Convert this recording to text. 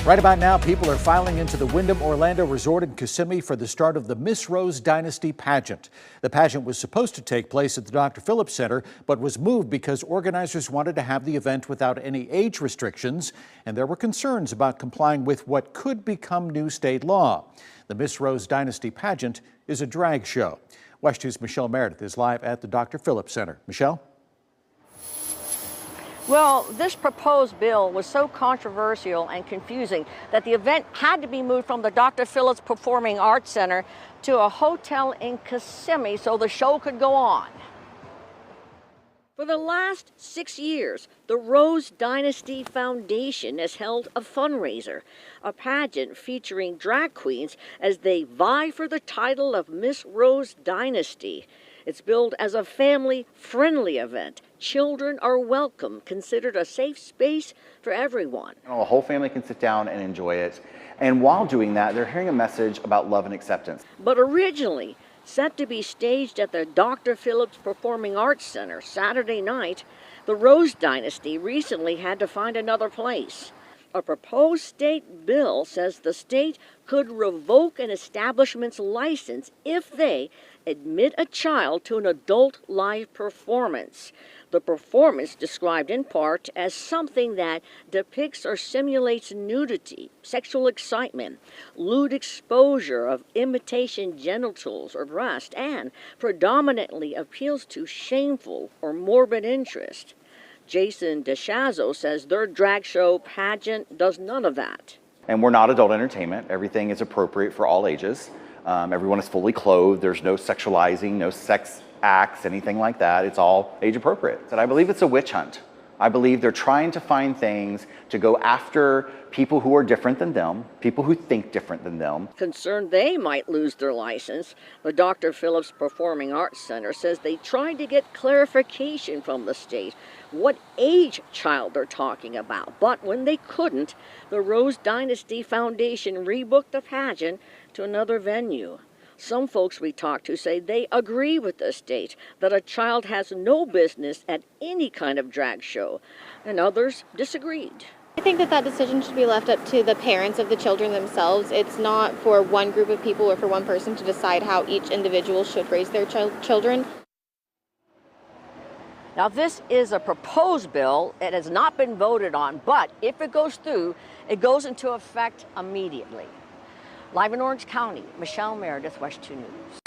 Right about now, people are filing into the Wyndham Orlando Resort in Kissimmee for the start of the Miss Rose Dynasty pageant. The pageant was supposed to take place at the Dr. Phillips Center, but was moved because organizers wanted to have the event without any age restrictions, and there were concerns about complying with what could become new state law. The Miss Rose Dynasty pageant is a drag show. WESH 2's Michelle Meredith is live at the Dr. Phillips Center. Michelle? Well, this proposed bill was so controversial and confusing that the event had to be moved from the Dr. Phillips Performing Arts Center to a hotel in Kissimmee so the show could go on. For the last 6 years, the Rose Dynasty Foundation has held a fundraiser, a pageant featuring drag queens as they vie for the title of Miss Rose Dynasty. It's billed as a family-friendly event. Children are welcome, considered a safe space for everyone. A whole family can sit down and enjoy it. And while doing that, they're hearing a message about love and acceptance. But originally set to be staged at the Dr. Phillips Performing Arts Center Saturday night, the Rose Dynasty recently had to find another place. A proposed state bill says the state could revoke an establishment's license if they admit a child to an adult live performance. The performance described in part as something that depicts or simulates nudity, sexual excitement, lewd exposure of imitation genitals or breast, and predominantly appeals to shameful or morbid interest. Jason DeShazo says their drag show pageant does none of that. And we're not adult entertainment. Everything is appropriate for all ages. Everyone is fully clothed. There's no sexualizing, no sex acts, anything like that. It's all age appropriate. And I believe it's a witch hunt. I believe they're trying to find things to go after people who are different than them, people who think different than them. Concerned they might lose their license, the Dr. Phillips Performing Arts Center says they tried to get clarification from the state what age child they're talking about. But when they couldn't, the Rose Dynasty Foundation rebooked the pageant to another venue. Some folks we talked to say they agree with the state that a child has no business at any kind of drag show, and others disagreed. I think that decision should be left up to the parents of the children themselves. It's not for one group of people or for one person to decide how each individual should raise their children. Now, this is a proposed bill. It has not been voted on, but if it goes through, it goes into effect immediately. Live in Orange County, Michelle Meredith, WESH 2 News.